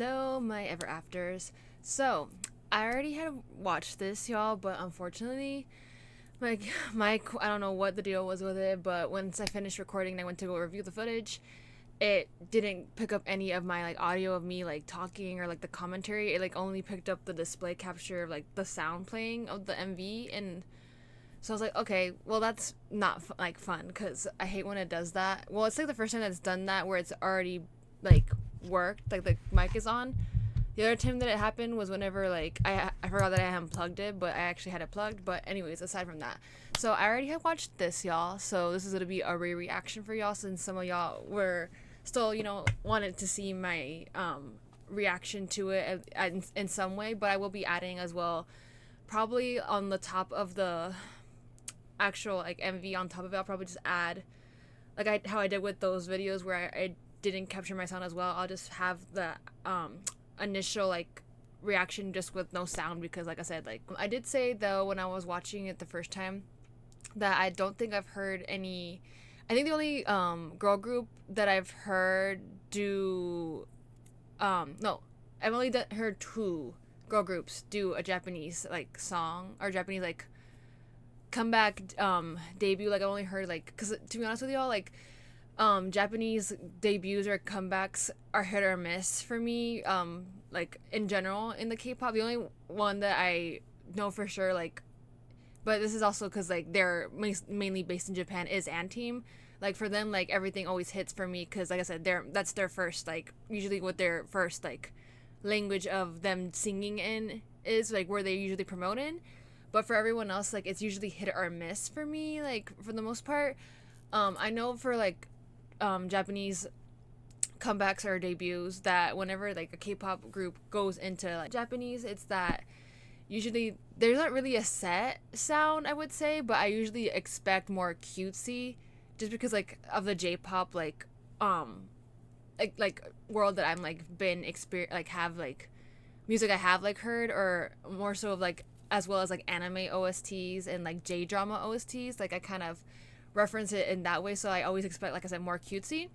Hello, my ever afters. So, I already had watched this, y'all, but unfortunately, like my I don't know what the deal was with it, but once I finished recording and I went to go review the footage, it didn't pick up any of my like audio of me like talking or like the commentary. It like only picked up the display capture of like the sound playing of the MV, and so I was like, okay, well that's not like fun because I hate when it does that. Well, it's like the first time that's done that where it's already like worked, like the mic is on. The other time that it happened was whenever like I forgot that I hadn't plugged it, but I actually had it plugged. But anyways, aside from that, so I already have watched this, y'all. So this is gonna be a reaction for y'all since some of y'all were still wanted to see my reaction to it in some way. But I will be adding as well, probably on the top of the actual like MV on top of it. I'll probably just add like how I did with those videos where I didn't capture my sound as well. I'll just have the initial like reaction just with no sound because like I said, like I did say though when I was watching it the first time that I don't think I've heard any. I think the only girl group that I've heard do no, I've only heard two girl groups do a Japanese like song or Japanese like comeback debut. Like I only heard like, because to be honest with y'all, like Japanese debuts or comebacks are hit or miss for me, like in general in the K-pop. The only one that I know for sure, like, but this is also because like they're mainly based in Japan, is Anteam. Like for them, like everything always hits for me because like I said, that's their first, like usually what their first like language of them singing in is, like where they usually promote in. But for everyone else, like it's usually hit or miss for me, like for the most part. I know for like Japanese comebacks or debuts that whenever like a K-pop group goes into like Japanese, it's that usually there's not really a set sound, I would say, but I usually expect more cutesy just because like of the J-pop like world that I'm like been like have like music I have like heard, or more so of like as well as like anime OSTs and like J-drama OSTs. Like I kind of reference it in that way, so I always expect, like I said, more cutesy.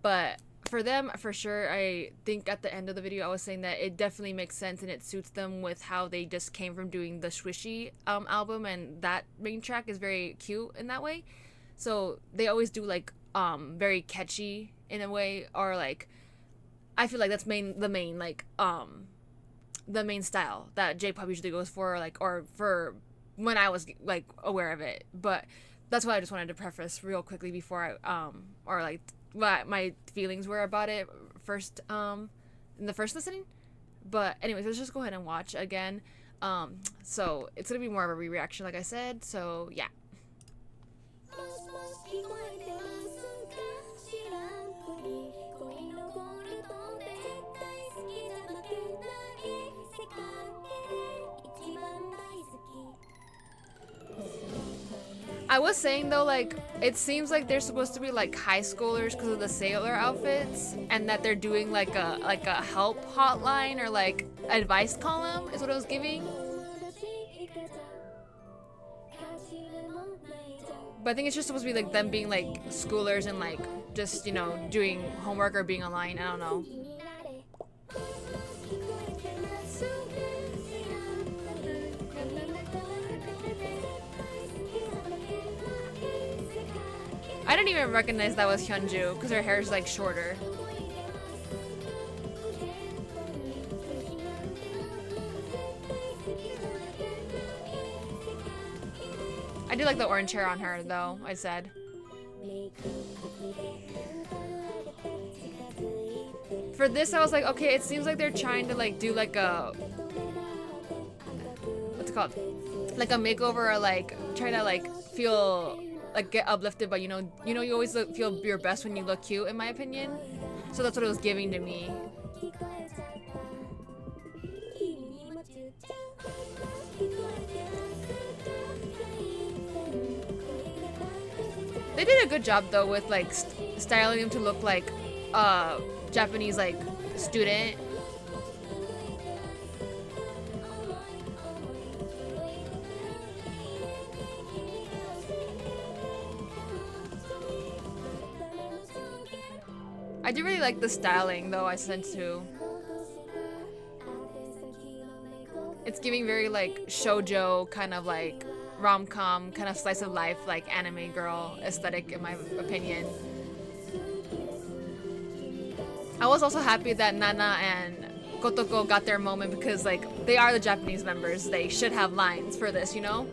But for them, for sure, I think at the end of the video I was saying that it definitely makes sense and it suits them with how they just came from doing the Swishy album, and that main track is very cute in that way. So they always do like very catchy in a way, or like I feel like that's the main style that J-pop usually goes for, like, or for when I was like aware of it. But that's why I just wanted to preface real quickly before I or like what my feelings were about it first in the first listening. But anyways, let's just go ahead and watch again. So it's gonna be more of a reaction, like I said. So yeah. I was saying though, like it seems like they're supposed to be like high schoolers because of the sailor outfits, and that they're doing like a help hotline or like advice column is what it was giving. But I think it's just supposed to be like them being like schoolers and like just doing homework or being online. I don't know. I didn't even recognize that was Hyunju because her hair is like shorter. I do like the orange hair on her though, I said. For this I was like, okay, it seems like they're trying to like do like a, what's it called? Like a makeover, or like trying to like feel like get uplifted, but you always feel your best when you look cute, in my opinion. So that's what it was giving to me. They did a good job though with like styling him to look like Japanese like student. I do really like the styling though, I sense too. It's giving very like shoujo kind of like rom-com kind of slice of life like anime girl aesthetic in my opinion. I was also happy that Nana and Kotoko got their moment because like they are the Japanese members. They should have lines for this, you know?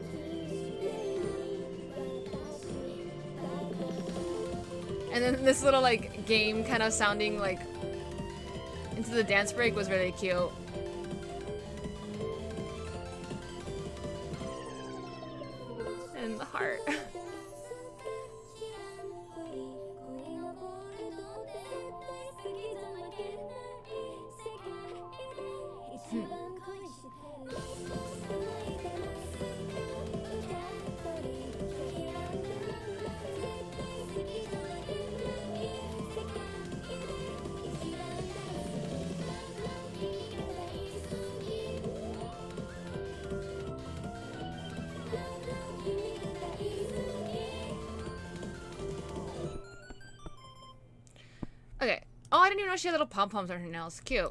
And then this little like game kind of sounding like into the dance break was really cute. And the heart. Okay. Oh, I didn't even know she had little pom-poms on her nails. Cute.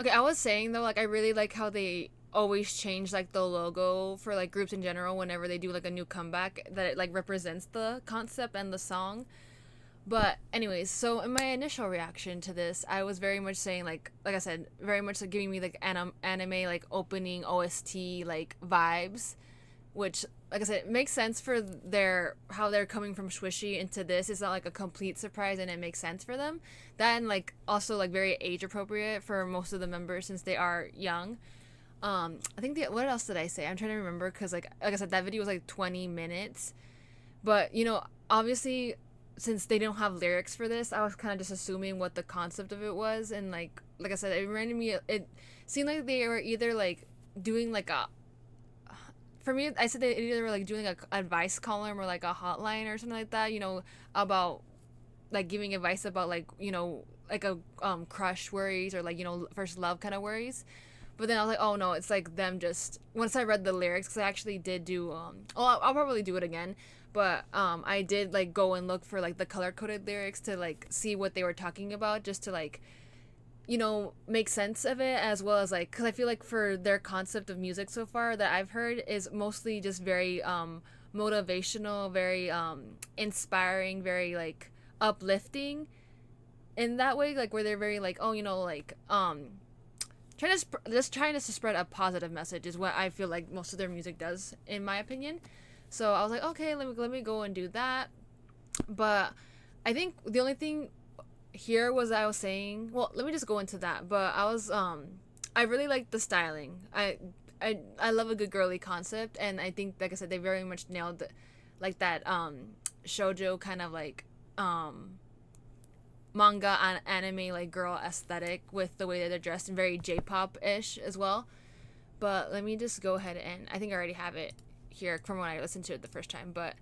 Okay, I was saying though, like I really like how they always change like the logo for like groups in general whenever they do like a new comeback that it like represents the concept and the song. But anyways, so in my initial reaction to this, I was very much saying like I said, very much like giving me like anime like opening OST like vibes, which like I said, it makes sense for their how they're coming from Swishy into this. It's not like a complete surprise and it makes sense for them. That and like also like very age appropriate for most of the members since they are young. I think the what else did I say? I'm trying to remember because like I said, that video was like 20 minutes. But you know, obviously since they don't have lyrics for this, I was kind of just assuming what the concept of it was, and like I said, it reminded me. It seemed like they were either like doing like a. For me, I said they either were like doing a advice column or like a hotline or something like that. You know, about like giving advice about like you know like a crush worries or like you know first love kind of worries. But then I was like, oh no, it's like them just once I read the lyrics because I actually did do I'll probably do it again. But I did like go and look for like the color coded lyrics to like see what they were talking about just to like you know make sense of it as well as like because I feel like for their concept of music so far that I've heard is mostly just very motivational, very inspiring, very like uplifting in that way, like where they're very like oh you know like trying to spread a positive message is what I feel like most of their music does in my opinion. So I was like, okay, let me go and do that. But I think the only thing here was I was saying, well, let me just go into that. But I was I really like the styling. I love a good girly concept, and I think like I said they very much nailed like that shoujo kind of like manga and anime like girl aesthetic with the way that they're dressed and very J-pop-ish as well. But let me just go ahead and I think I already have it here from when I listened to it the first time, but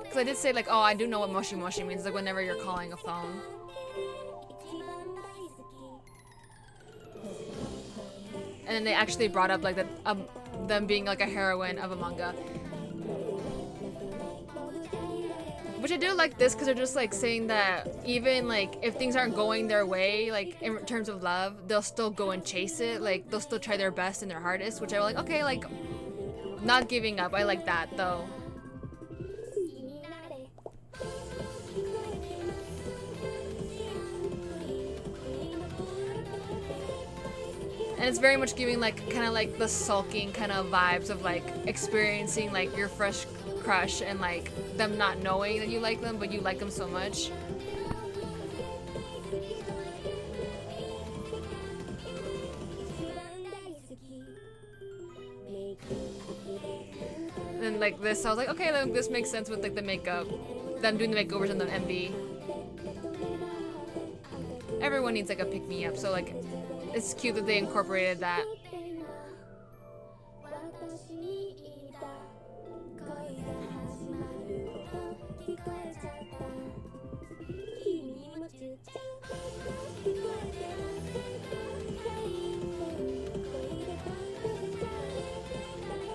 because I did say like oh I do know what MoshiMoshi means, like whenever you're calling a phone. And then they actually brought up like them being like a heroine of a manga, which I do like this because they're just like saying that even like if things aren't going their way like in terms of love, they'll still go and chase it, like they'll still try their best and their hardest, which I was like okay, like not giving up. I like that though. And it's very much giving like kind of like the sulking kind of vibes of like experiencing like your fresh crush and like them not knowing that you like them but you like them so much. And like this I was like okay, like, this makes sense with like the makeup, them doing the makeovers in the MV. Everyone needs like a pick-me-up, so like it's cute that they incorporated that.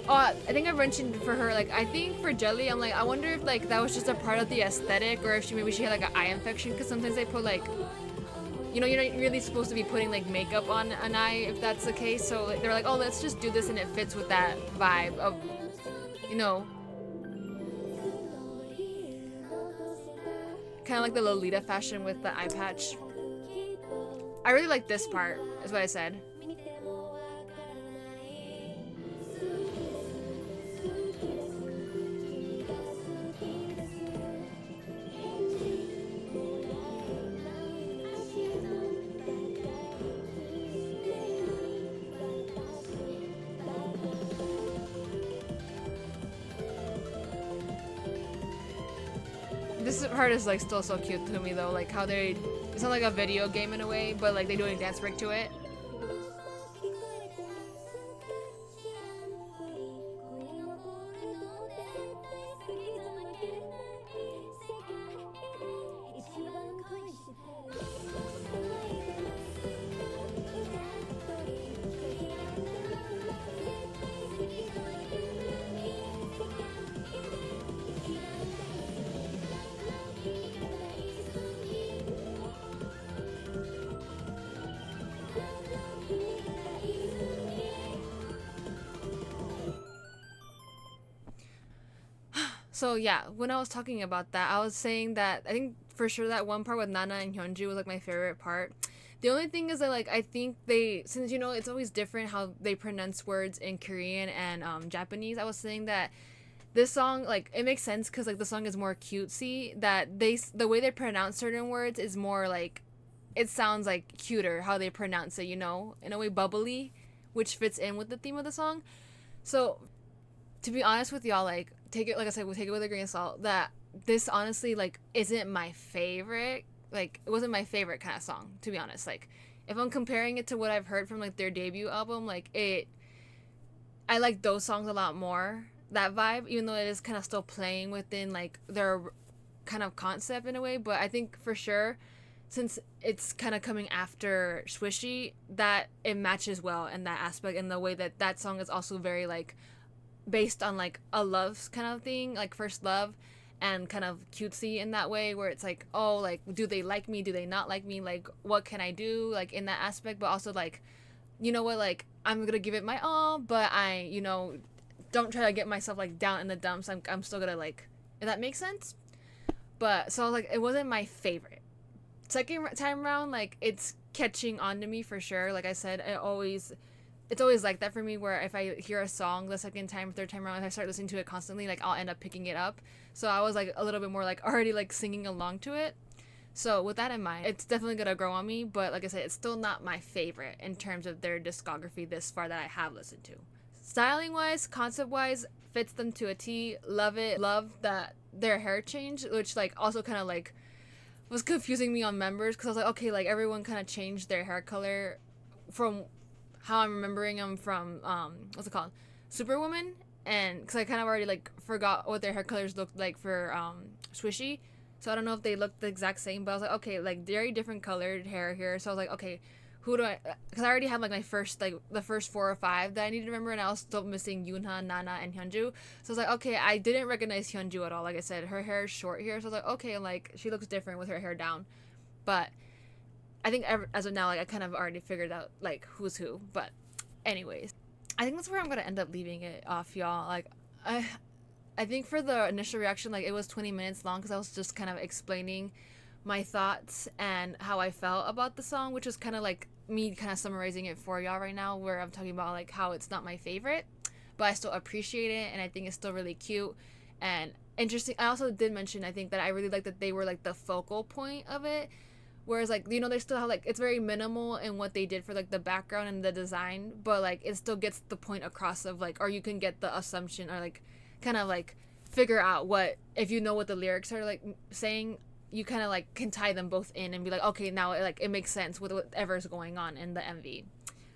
Oh, I think I mentioned for her, like, I think for Jelly, I'm like, I wonder if like that was just a part of the aesthetic, or if she had like an eye infection, because sometimes they put like, you know, you're not really supposed to be putting like makeup on an eye if that's the case. So like, they're like, oh, let's just do this, and it fits with that vibe of, you know, kind of like the Lolita fashion with the eye patch. I really like this part, is what I said. This part is like still so cute to me though, like how it's not like a video game in a way, but like they do a dance break to it. So yeah, when I was talking about that, I was saying that I think for sure that one part with Nana and Hyunju was like my favorite part. The only thing is that like I think they, since you know it's always different how they pronounce words in Korean and Japanese. I was saying that this song, like, it makes sense because like the song is more cutesy, that the way they pronounce certain words is more like, it sounds like cuter how they pronounce it, you know, in a way bubbly, which fits in with the theme of the song. So to be honest with y'all, like, take it, like I said, we'll take it with a grain of salt, that this honestly like isn't my favorite. Like, it wasn't my favorite kind of song, to be honest. Like, if I'm comparing it to what I've heard from like their debut album, like I like those songs a lot more, that vibe, even though it is kind of still playing within like their kind of concept in a way. But I think for sure, since it's kind of coming after Swishy, that it matches well in that aspect, and the way that that song is also very like based on like a love kind of thing, like first love, and kind of cutesy in that way, where it's like, oh, like, do they like me, do they not like me, like, what can I do, like, in that aspect, but also like, you know what, like, I'm gonna give it my all, but I, you know, don't try to get myself like down in the dumps. I'm still gonna like, if that makes sense. But so like it wasn't my favorite. Second time around, like, it's catching on to me for sure. Like I said, it's always like that for me, where if I hear a song the second time, third time around, if I start listening to it constantly, like, I'll end up picking it up. So I was like a little bit more like already like singing along to it. So with that in mind, it's definitely gonna grow on me, but like I said, it's still not my favorite in terms of their discography this far that I have listened to. Styling wise, concept wise, fits them to a T. Love it. Love that their hair changed, which like also kind of like was confusing me on members, because I was like, okay, like everyone kind of changed their hair color from how I'm remembering them from what's it called, Superwoman, and because I kind of already like forgot what their hair colors looked like for Swishy, so I don't know if they looked the exact same, but I was like, okay, like very different colored hair here. So I was like, okay, who do I, because I already have like my first, like the first 4 or 5 that I needed to remember, and I was still missing Yoonha, Nana, and Hyunju. So I was like, okay, I didn't recognize Hyunju at all. Like I said, her hair is short here, so I was like, okay, like she looks different with her hair down. But I think as of now, like I kind of already figured out like who's who. But anyways, I think that's where I'm gonna end up leaving it off, y'all. Like I think for the initial reaction, like it was 20 minutes long, because I was just kind of explaining my thoughts and how I felt about the song, which was kind of like me kind of summarizing it for y'all right now, where I'm talking about like how it's not my favorite, but I still appreciate it, and I think it's still really cute and interesting. I also did mention, I think, that I really like that they were like the focal point of it, whereas like, you know, they still have like, it's very minimal in what they did for like the background and the design, but like it still gets the point across of like, or you can get the assumption, or like kind of like figure out what, if you know what the lyrics are like saying, you kind of like can tie them both in and be like, okay, now it makes sense with whatever's going on in the MV.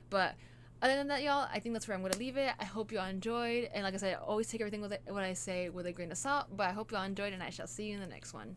But other than that, y'all, I think that's where I'm gonna leave it. I hope y'all enjoyed, and like I said, I always take everything with what I say with a grain of salt, but I hope y'all enjoyed, and I shall see you in the next one.